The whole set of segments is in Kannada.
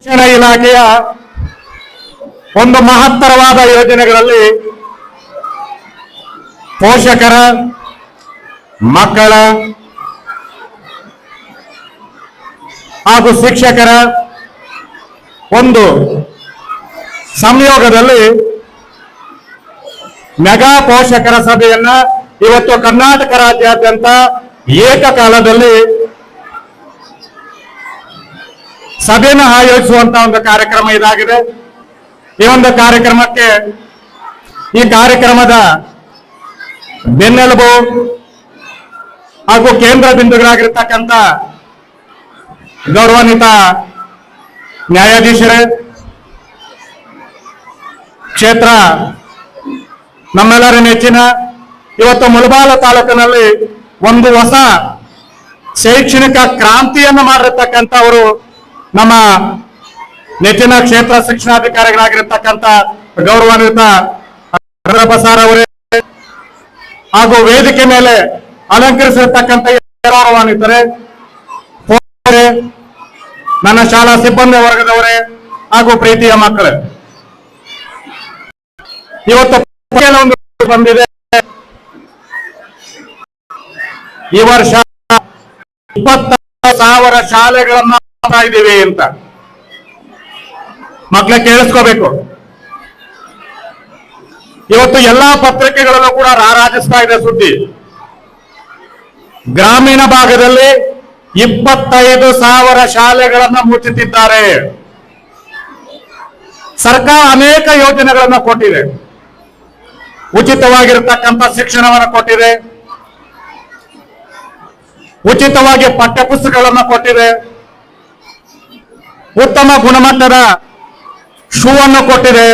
ಶಿಕ್ಷಣ ಇಲಾಖೆಯ ಒಂದು ಮಹತ್ತರವಾದ ಯೋಜನೆಗಳಲ್ಲಿ ಪೋಷಕರ ಮಕ್ಕಳ ಹಾಗೂ ಶಿಕ್ಷಕರ ಒಂದು ಸಂಯೋಗದಲ್ಲಿ ಮೆಗಾ ಪೋಷಕರ ಸಭೆಯನ್ನ ಇವತ್ತು ಕರ್ನಾಟಕ ರಾಜ್ಯಾದ್ಯಂತ ಏಕಕಾಲದಲ್ಲಿ ಸಭೆಯನ್ನು ಆಯೋಜಿಸುವಂತಹ ಒಂದು ಕಾರ್ಯಕ್ರಮ ಇದಾಗಿದೆ. ಈ ಒಂದು ಕಾರ್ಯಕ್ರಮಕ್ಕೆ ಈ ಕಾರ್ಯಕ್ರಮದ ಬೆನ್ನೆಲುಬು ಹಾಗೂ ಕೇಂದ್ರ ಬಿಂದುಗಳಾಗಿರ್ತಕ್ಕಂಥ ಗೌರವಾನ್ವಿತ ನ್ಯಾಯಾಧೀಶರೇ, ಕ್ಷೇತ್ರ ನಮ್ಮೆಲ್ಲರ ನೆಚ್ಚಿನ ಇವತ್ತು ಮುಳಬಾಗಿಲು ತಾಲೂಕಿನಲ್ಲಿ ಒಂದು ಹೊಸ ಶೈಕ್ಷಣಿಕ ಕ್ರಾಂತಿಯನ್ನು ಮಾಡಿರ್ತಕ್ಕಂಥವರು ನಮ್ಮ ನೆಚ್ಚಿನ ಕ್ಷೇತ್ರ ಶಿಕ್ಷಣಾಧಿಕಾರಿಗಳಾಗಿರ್ತಕ್ಕಂಥ ಗೌರವಾನ್ವಿತ ಬಸಾರ್ ಅವರೇ ಹಾಗೂ ವೇದಿಕೆ ಮೇಲೆ ಅಲಂಕರಿಸಿರ್ತಕ್ಕಂಥ ಗೌರವಾನ್ವಿತರೇ, ನನ್ನ ಶಾಲಾ ಸಿಬ್ಬಂದಿ ವರ್ಗದವರೇ ಹಾಗೂ ಪ್ರೀತಿಯ ಮಕ್ಕಳೇ, ಇವತ್ತು ಒಂದು ಬಂದಿದೆ. ಈ ವರ್ಷ 20,000 ಶಾಲೆಗಳನ್ನ ಇದ್ದೀವಿ ಅಂತ ಮಕ್ಕಳ ಕೇಳಿಸ್ಕೋಬೇಕು. ಇವತ್ತು ಎಲ್ಲಾ ಪತ್ರಿಕೆಗಳಲ್ಲೂ ಕೂಡ ರಾರಾಜಿಸ್ತಾ ಇದೆ ಸುದ್ದಿ. ಗ್ರಾಮೀಣ ಭಾಗದಲ್ಲಿ 25,000 ಶಾಲೆಗಳನ್ನ ಮುಚ್ಚುತ್ತಿದ್ದಾರೆ. ಸರ್ಕಾರ ಅನೇಕ ಯೋಜನೆಗಳನ್ನ ಕೊಟ್ಟಿದೆ. ಉಚಿತವಾಗಿರ್ತಕ್ಕಂಥ ಶಿಕ್ಷಣವನ್ನು ಕೊಟ್ಟಿದೆ, ಉಚಿತವಾಗಿ ಪಠ್ಯಪುಸ್ತಕಗಳನ್ನು ಕೊಟ್ಟಿದೆ, ಉತ್ತಮ ಗುಣಮಟ್ಟದ ಶೂ ಅನ್ನು ಕೊಟ್ಟಿದೆ,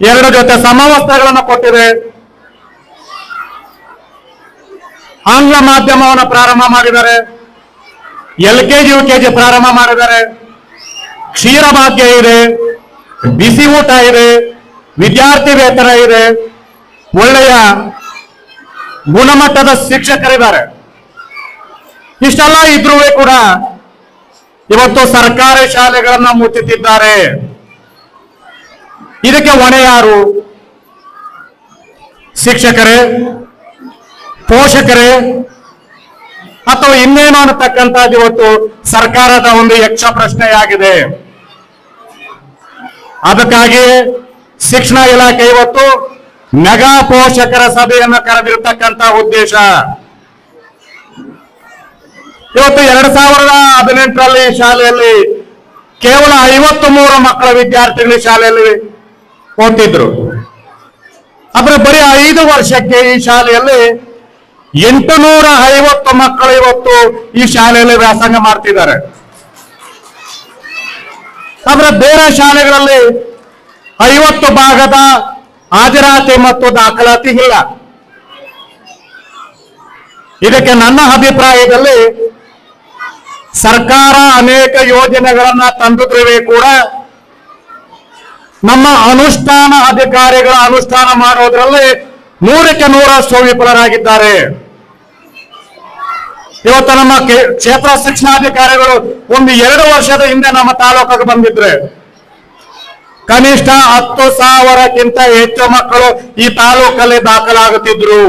2 ಜೊತೆ ಸಮವಸ್ತ್ರಗಳನ್ನು ಕೊಟ್ಟಿದೆ, ಆಂಗ್ಲ ಮಾಧ್ಯಮವನ್ನು ಪ್ರಾರಂಭ ಮಾಡಿದ್ದಾರೆ, LKG UKG ಪ್ರಾರಂಭ ಮಾಡಿದ್ದಾರೆ, ಕ್ಷೀರ ಭಾಗ್ಯ ಇದೆ, ಬಿಸಿ ಊಟ ಇದೆ, ವಿದ್ಯಾರ್ಥಿ ವೇತನ ಇದೆ, ಒಳ್ಳೆಯ ಗುಣಮಟ್ಟದ ಶಿಕ್ಷಕರಿದ್ದಾರೆ. ಇಷ್ಟೆಲ್ಲ ಇದ್ರೂ ಕೂಡ ಇವತ್ತು ಸರ್ಕಾರಿ ಶಾಲೆಗಳನ್ನ ಮುಚ್ಚುತ್ತಿದ್ದಾರೆ. ಇದಕ್ಕೆ ಹೊಣೆ ಯಾರು? ಶಿಕ್ಷಕರೇ, ಪೋಷಕರೇ, ಅಥವಾ ಇನ್ನೇನು ಅನ್ನತಕ್ಕಂಥದ್ದು ಇವತ್ತು ಸರ್ಕಾರದ ಒಂದು ಯಕ್ಷ ಪ್ರಶ್ನೆಯಾಗಿದೆ. ಅದಕ್ಕಾಗಿ ಶಿಕ್ಷಣ ಇಲಾಖೆ ಇವತ್ತು ಮೆಗಾ ಪೋಷಕರ ಸಭೆಯನ್ನು ಕರೆದಿರತಕ್ಕಂಥ ಉದ್ದೇಶ. ಇವತ್ತು 2018ರಲ್ಲಿ ಶಾಲೆಯಲ್ಲಿ ಕೇವಲ 53 ಮಕ್ಕಳ ವಿದ್ಯಾರ್ಥಿಗಳು ಶಾಲೆಯಲ್ಲಿ ಓದ್ತಿದ್ರು. ಆದ್ರೆ ಬರೀ 5 ವರ್ಷಕ್ಕೆ ಈ ಶಾಲೆಯಲ್ಲಿ 850 ಮಕ್ಕಳು ಇವತ್ತು ಈ ಶಾಲೆಯಲ್ಲಿ ವ್ಯಾಸಂಗ ಮಾಡ್ತಿದ್ದಾರೆ. ಆದ್ರೆ ಬೇರೆ ಶಾಲೆಗಳಲ್ಲಿ 50 ಭಾಗದ ಹಾಜರಾತಿ ಮತ್ತು ದಾಖಲಾತಿ ಇಲ್ಲ. ಇದಕ್ಕೆ ನನ್ನ ಅಭಿಪ್ರಾಯದಲ್ಲಿ ಸರ್ಕಾರ ಅನೇಕ ಯೋಜನೆಗಳನ್ನ ತಂದಿದ್ರೂ ಕೂಡ ನಮ್ಮ ಅನುಷ್ಠಾನ ಅಧಿಕಾರಿಗಳ ಅನುಷ್ಠಾನ ಮಾಡೋದ್ರಲ್ಲಿ 100ಕ್ಕೆ 100 ವಿಫಲರಾಗಿದ್ದಾರೆ. ಇವತ್ತು ನಮ್ಮ ಕ್ಷೇತ್ರ ಶಿಕ್ಷಣಾಧಿಕಾರಿಗಳು ಒಂದು 2 ವರ್ಷದ ಹಿಂದೆ ನಮ್ಮ ತಾಲೂಕಿಗೆ ಬಂದಿದ್ರೆ ಕನಿಷ್ಠ 10,000ಕ್ಕಿಂತ ಹೆಚ್ಚು ಮಕ್ಕಳು ಈ ತಾಲೂಕಲ್ಲಿ ದಾಖಲಾಗುತ್ತಿದ್ರು.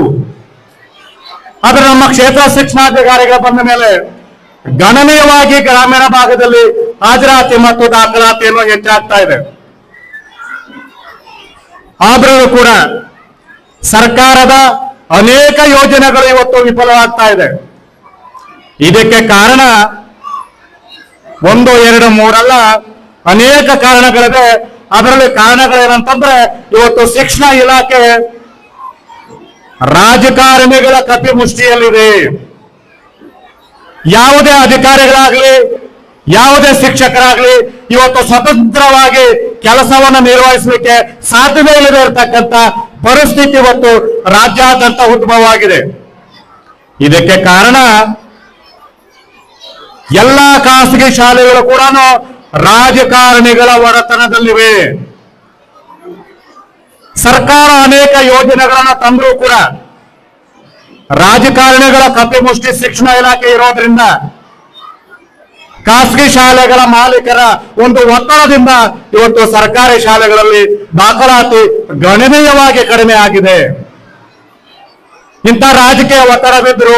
ಆದ್ರೆ ನಮ್ಮ ಕ್ಷೇತ್ರ ಶಿಕ್ಷಣಾಧಿಕಾರಿಗಳು ಬಂದ ಮೇಲೆ ಗಣನೀಯವಾಗಿ ಗ್ರಾಮೀಣ ಭಾಗದಲ್ಲಿ ಹಾಜರಾತಿ ಮತ್ತು ದಾಖಲಾತಿಯನ್ನು ಹೆಚ್ಚಾಗ್ತಾ ಇದೆ. ಆದರೂ ಕೂಡ ಸರ್ಕಾರದ ಅನೇಕ ಯೋಜನೆಗಳು ಇವತ್ತು ವಿಫಲವಾಗ್ತಾ ಇದೆ. ಇದಕ್ಕೆ ಕಾರಣ 1, 2, 3 ಅಲ್ಲ, ಅನೇಕ ಕಾರಣಗಳಿದೆ. ಅದರಲ್ಲಿ ಕಾರಣಗಳೇನಂತಂದ್ರೆ ಇವತ್ತು ಶಿಕ್ಷಣ ಇಲಾಖೆ ರಾಜಕಾರಣಿಗಳ ಕಪಿಮುಷ್ಟಿಯಲ್ಲಿದೆ. ಯಾವುದೇ ಅಧಿಕಾರಿಗಳಾಗ್ಲಿ, ಯಾವುದೇ ಶಿಕ್ಷಕರಾಗ್ಲಿ ಇವತ್ತು ಸ್ವತಂತ್ರವಾಗಿ ಕೆಲಸವನ್ನು ನಿರ್ವಹಿಸಲಿಕ್ಕೆ ಸಾಧ್ಯವೇ ಇಲ್ಲದೆ ಇರತಕ್ಕಂಥ ಪರಿಸ್ಥಿತಿ ಇವತ್ತು ರಾಜ್ಯಾದ್ಯಂತ ಉದ್ಭವ ಆಗಿದೆ. ಇದಕ್ಕೆ ಕಾರಣ ಎಲ್ಲ ಖಾಸಗಿ ಶಾಲೆಗಳು ಕೂಡ ರಾಜಕಾರಣಿಗಳ ಒಡೆತನದಲ್ಲಿವೆ. ಸರ್ಕಾರ ಅನೇಕ ಯೋಜನೆಗಳನ್ನು ತಂದರೂ ಕೂಡ ರಾಜಕಾರಣಿಗಳ ಕಪಿಮುಷ್ಟಿ ಶಿಕ್ಷಣ ಇಲಾಖೆ ಇರೋದ್ರಿಂದ ಖಾಸಗಿ ಶಾಲೆಗಳ ಮಾಲೀಕರ ಒಂದು ಒತ್ತಡದಿಂದ ಇವತ್ತು ಸರ್ಕಾರಿ ಶಾಲೆಗಳಲ್ಲಿ ದಾಖಲಾತಿ ಗಣನೀಯವಾಗಿ ಕಡಿಮೆ ಆಗಿದೆ. ಇಂಥ ರಾಜಕೀಯ ಒತ್ತಡವಿದ್ರು,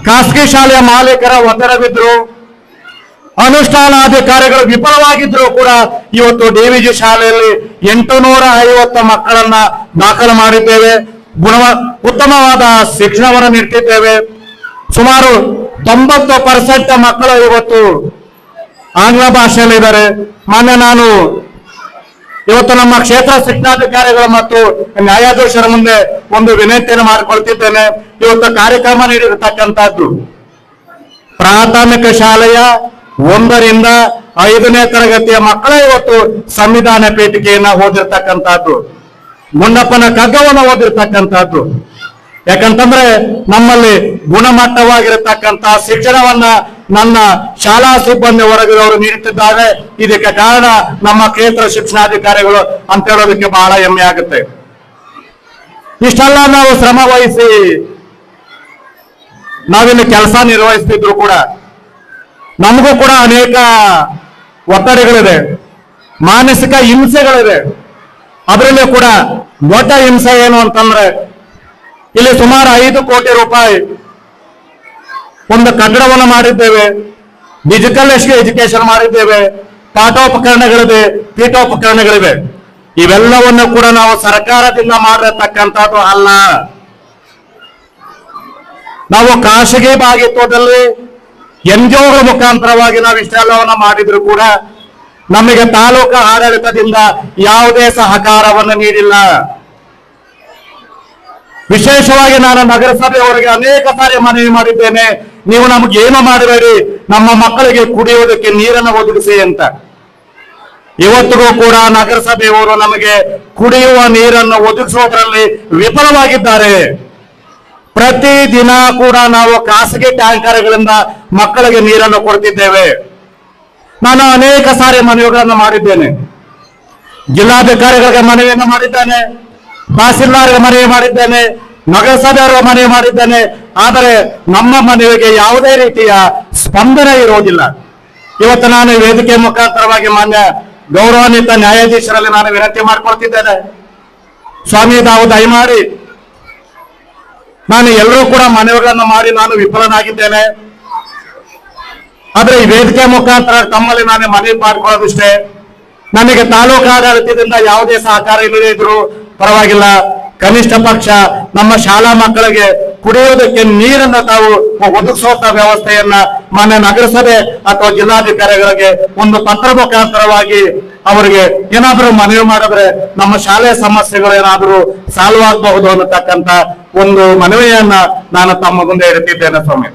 ಖಾಸಗಿ ಶಾಲೆಯ ಮಾಲೀಕರ ಒತ್ತಡವಿದ್ರು, ಅನುಷ್ಠಾನಾಧಿಕಾರಿಗಳು ವಿಫಲವಾಗಿದ್ರು ಕೂಡ ಇವತ್ತು ಡಿವಿಜಿ ಶಾಲೆಯಲ್ಲಿ 850 ಮಕ್ಕಳನ್ನ ದಾಖಲು ಮಾಡಿದ್ದೇವೆ. ಉತ್ತಮವಾದ ಶಿಕ್ಷಣವನ್ನು ನೀಡ್ತಿದ್ದೇವೆ. ಸುಮಾರು 90% ಮಕ್ಕಳು ಇವತ್ತು ಆಂಗ್ಲ ಭಾಷೆಯಲ್ಲಿದ್ದಾರೆ. ಮೊನ್ನೆ ನಾನು ಇವತ್ತು ನಮ್ಮ ಕ್ಷೇತ್ರ ಶಿಕ್ಷಣಾಧಿಕಾರಿಗಳು ಮತ್ತು ನ್ಯಾಯಾಧೀಶರ ಮುಂದೆ ಒಂದು ವಿನಂತಿಯನ್ನು ಮಾಡಿಕೊಳ್ತಿದ್ದೇನೆ. ಇವತ್ತು ಕಾರ್ಯಕ್ರಮ ನೀಡಿರತಕ್ಕಂಥದ್ದು ಪ್ರಾಥಮಿಕ ಶಾಲೆಯ 1ರಿಂದ 5ನೇ ತರಗತಿಯ ಮಕ್ಕಳೇ ಇವತ್ತು ಸಂವಿಧಾನ ಪೀಠಿಕೆಯನ್ನ ಓದಿರ್ತಕ್ಕಂಥದ್ದು, ಗುಂಡಪ್ಪನ ಕಗ್ಗವನ್ನು ಓದಿರ್ತಕ್ಕಂಥದ್ದು. ಯಾಕಂತಂದ್ರೆ ನಮ್ಮಲ್ಲಿ ಗುಣಮಟ್ಟವಾಗಿರತಕ್ಕಂತ ಶಿಕ್ಷಣವನ್ನ ನನ್ನ ಶಾಲಾ ಸಿಬ್ಬಂದಿ ವರ್ಗದವರು ನೀಡುತ್ತಿದ್ದಾರೆ. ಇದಕ್ಕೆ ಕಾರಣ ನಮ್ಮ ಕ್ಷೇತ್ರ ಶಿಕ್ಷಣಾಧಿಕಾರಿಗಳು ಅಂತ ಹೇಳೋದಕ್ಕೆ ಬಹಳ ಹೆಮ್ಮೆ ಆಗುತ್ತೆ. ಇಷ್ಟೆಲ್ಲ ನಾವು ಶ್ರಮ ವಹಿಸಿ ನಾವಿಲ್ಲಿ ಕೆಲಸ ನಿರ್ವಹಿಸ್ತಿದ್ರು ಕೂಡ ನಮಗೂ ಕೂಡ ಅನೇಕ ಒತ್ತಡಗಳಿದೆ, ಮಾನಸಿಕ ಹಿಂಸೆಗಳಿದೆ. ಅದರಲ್ಲೂ ಕೂಡ ದೊಡ್ಡ ಹಿಂಸೆ ಏನು ಅಂತಂದ್ರೆ ಇಲ್ಲಿ ಸುಮಾರು 5 ಕೋಟಿ ರೂಪಾಯಿ ಒಂದು ಕಟ್ಟಡವನ್ನು ಮಾಡಿದ್ದೇವೆ, ಡಿಜಿಟಲ್ ಎಜುಕೇಶನ್ ಮಾಡಿದ್ದೇವೆ, ಪಾಠೋಪಕರಣಗಳಿವೆ, ಪೀಠೋಪಕರಣಗಳಿವೆ. ಇವೆಲ್ಲವನ್ನು ಕೂಡ ನಾವು ಸರ್ಕಾರದಿಂದ ಮಾಡಿರತಕ್ಕಂಥದ್ದು ಅಲ್ಲ. ನಾವು ಖಾಸಗಿ ಭಾಗಿತ್ವದಲ್ಲಿ NGOಗಳ ಮುಖಾಂತರವಾಗಿ ನಾವು ಇಷ್ಟೆಲ್ಲವನ್ನ ಮಾಡಿದ್ರು ಕೂಡ ನಮಗೆ ತಾಲೂಕು ಆಡಳಿತದಿಂದ ಯಾವುದೇ ಸಹಕಾರವನ್ನು ನೀಡಿಲ್ಲ. ವಿಶೇಷವಾಗಿ ನಾನು ನಗರಸಭೆಯವರಿಗೆ ಅನೇಕ ಸಾರಿ ಮನವಿ ಮಾಡಿದ್ದೇನೆ, ನೀವು ನಮ್ಗೆ ಏನು ಮಾಡಬೇಡಿ, ನಮ್ಮ ಮಕ್ಕಳಿಗೆ ಕುಡಿಯುವುದಕ್ಕೆ ನೀರನ್ನು ಒದಗಿಸಿ ಅಂತ. ಇವತ್ತಿಗೂ ಕೂಡ ನಗರಸಭೆಯವರು ನಮಗೆ ಕುಡಿಯುವ ನೀರನ್ನು ಒದಗಿಸುವುದರಲ್ಲಿ ವಿಫಲವಾಗಿದ್ದಾರೆ. ಪ್ರತಿದಿನ ಕೂಡ ನಾವು ಖಾಸಗಿ ಟ್ಯಾಂಕರ್ಗಳಿಂದ ಮಕ್ಕಳಿಗೆ ನೀರನ್ನು ಕೊಡ್ತಿದ್ದೇವೆ. ನಾನು ಅನೇಕ ಸಾರಿ ಮನವಿಗಳನ್ನು ಮಾಡಿದ್ದೇನೆ, ಜಿಲ್ಲಾಧಿಕಾರಿಗಳಿಗೆ ಮನವಿಯನ್ನು ಮಾಡಿದ್ದೇನೆ, ತಹಸೀಲ್ದಾರ್ಗೆ ಮನವಿ ಮಾಡಿದ್ದೇನೆ, ನಗರಸಭೆಯವರಿಗೆ ಮನವಿ ಮಾಡಿದ್ದೇನೆ. ಆದರೆ ನಮ್ಮ ಮನವಿಗೆ ಯಾವುದೇ ರೀತಿಯ ಸ್ಪಂದನೆ ಇರುವುದಿಲ್ಲ. ಇವತ್ತು ನಾನು ವೇದಿಕೆ ಮುಖಾಂತರವಾಗಿ ಮಾನ್ಯ ಗೌರವಾನ್ವಿತ ನ್ಯಾಯಾಧೀಶರಲ್ಲಿ ನಾನು ವಿನಂತಿ ಮಾಡಿಕೊಳ್ತಿದ್ದೇನೆ, ಸ್ವಾಮಿ ತಾವು ದಯಮಾಡಿ, ನಾನು ಎಲ್ಲರೂ ಕೂಡ ಮನವಿಗಳನ್ನು ಮಾಡಿ ನಾನು ವಿಫಲನಾಗಿದ್ದೇನೆ. ಆದ್ರೆ ಈ ವೇದಿಕೆ ಮುಖಾಂತರ ತಮ್ಮಲ್ಲಿ ನಾನು ಮನವಿ ಮಾಡಿಕೊಳ್ಳೋದಿಷ್ಟೇ, ನನಗೆ ತಾಲೂಕು ಆಡಳಿತದಿಂದ ಯಾವುದೇ ಸಹಕಾರ ಇಲ್ಲದೇ ಇದ್ರು ಪರವಾಗಿಲ್ಲ, ಕನಿಷ್ಠ ಪಕ್ಷ ನಮ್ಮ ಶಾಲಾ ಮಕ್ಕಳಿಗೆ ಕುಡಿಯುವುದಕ್ಕೆ ನೀರನ್ನು ತಾವು ಒದಗಿಸುವಂತ ವ್ಯವಸ್ಥೆಯನ್ನ ಮಾನ್ಯ ನಗರಸಭೆ ಅಥವಾ ಜಿಲ್ಲಾಧಿಕಾರಿಗಳಿಗೆ ಒಂದು ಪತ್ರ ಮುಖಾಂತರವಾಗಿ ಅವರಿಗೆ ಏನಾದರೂ ಮನವಿ ಮಾಡಿದ್ರೆ ನಮ್ಮ ಶಾಲೆಯ ಸಮಸ್ಯೆಗಳು ಏನಾದರೂ ಸಾಲ್ವ್ ಆಗಬಹುದು ಅನ್ನತಕ್ಕಂತ ಒಂದು ಮನವಿಯನ್ನ ನಾನು ತಮ್ಮ ಮುಂದೆ ಇಡುತ್ತಿದ್ದೇನೆ ಸ್ವಾಮಿ.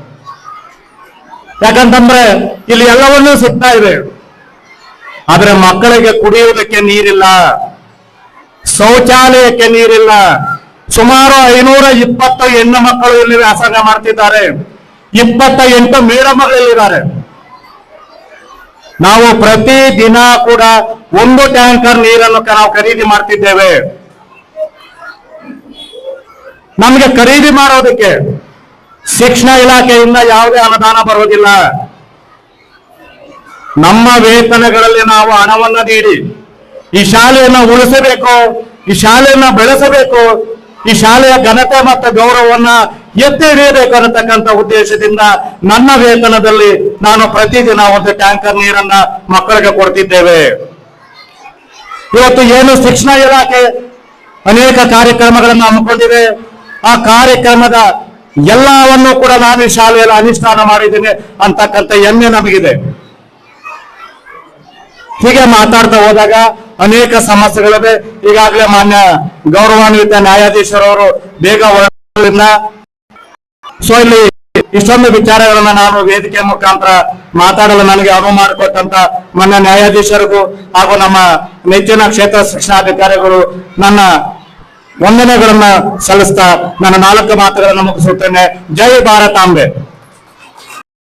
ಯಾಕಂತಂದ್ರೆ ಇಲ್ಲಿ ಎಲ್ಲವನ್ನೂ ಸಿಗ್ತಾ ಇದೆ, ಆದ್ರೆ ಮಕ್ಕಳಿಗೆ ಕುಡಿಯುವುದಕ್ಕೆ ನೀರಿಲ್ಲ, ಶೌಚಾಲಯಕ್ಕೆ ನೀರಿಲ್ಲ. ಸುಮಾರು 520 ಹೆಣ್ಣು ಮಕ್ಕಳು ಇಲ್ಲಿ ವ್ಯಾಸಂಗ ಮಾಡ್ತಿದ್ದಾರೆ, 28 ಮೇಡಮ್ಗಳಿದ್ದಾರೆ. ನಾವು ಪ್ರತಿ ದಿನ ಕೂಡ 1 ಟ್ಯಾಂಕರ್ ನೀರನ್ನು ನಾವು ಖರೀದಿ ಮಾಡ್ತಿದ್ದೇವೆ. ನಮಗೆ ಖರೀದಿ ಮಾಡೋದಕ್ಕೆ ಶಿಕ್ಷಣ ಇಲಾಖೆಯಿಂದ ಯಾವುದೇ ಅನುದಾನ ಬರುವುದಿಲ್ಲ. ನಮ್ಮ ವೇತನಗಳಲ್ಲಿ ನಾವು ಹಣವನ್ನು ನೀಡಿ ಈ ಶಾಲೆಯನ್ನು ಉಳಿಸಬೇಕು, ಈ ಶಾಲೆಯನ್ನ ಬೆಳೆಸಬೇಕು, ಈ ಶಾಲೆಯ ಘನತೆ ಮತ್ತು ಗೌರವವನ್ನ ಎತ್ತಿ ಹಿಡಿಯಬೇಕು ಅನ್ನತಕ್ಕಂಥ ಉದ್ದೇಶದಿಂದ ನನ್ನ ವೇತನದಲ್ಲಿ ನಾನು ಪ್ರತಿದಿನ 1 ಟ್ಯಾಂಕರ್ ನೀರನ್ನ ಮಕ್ಕಳಿಗೆ ಕೊಡ್ತಿದ್ದೇವೆ. ಇವತ್ತು ಏನು ಶಿಕ್ಷಣ ಇಲಾಖೆ ಅನೇಕ ಕಾರ್ಯಕ್ರಮಗಳನ್ನು ಹಮ್ಮಿಕೊಂಡಿದೆ, ಆ ಕಾರ್ಯಕ್ರಮದ ಎಲ್ಲವನ್ನು ಕೂಡ ನಾನು ಈ ಶಾಲೆಯಲ್ಲಿ ಅನುಷ್ಠಾನ ಮಾಡಿದ್ದೇನೆ ಅಂತಕ್ಕಂಥ ಹೆಮ್ಮೆ ನಮಗಿದೆ. ಹೀಗೆ ಮಾತಾಡ್ತಾ ಹೋದಾಗ ಅನೇಕ ಸಮಸ್ಯೆಗಳಿವೆ. ಈಗಾಗಲೇ ಮಾನ್ಯ ಗೌರವಾನ್ವಿತ ನ್ಯಾಯಾಧೀಶರವರು ಬೇಗ ಹೊರಡೋದ್ರಿಂದ ಸೊ ಇಲ್ಲಿ ಇಷ್ಟೊಂದು ವಿಚಾರಗಳನ್ನ ನಾನು ವೇದಿಕೆ ಮುಖಾಂತರ ಮಾತಾಡಲು ನನಗೆ ಅನುವು ಮಾಡಿಕೊಟ್ಟಂತ ಮಾನ್ಯ ನ್ಯಾಯಾಧೀಶರಿಗೂ ಹಾಗೂ ನಮ್ಮ ನೆಚ್ಚಿನ ಕ್ಷೇತ್ರ ಶಿಕ್ಷಣಾಧಿಕಾರಿಗಳು ನನ್ನ ವಂದನೆಗಳನ್ನ ಸಲ್ಲಿಸ್ತಾ ನನ್ನ 4 ಮಾತುಗಳನ್ನು ಮುಗಿಸುತ್ತೇನೆ. ಜೈ ಭಾರತಾಂಬೆ.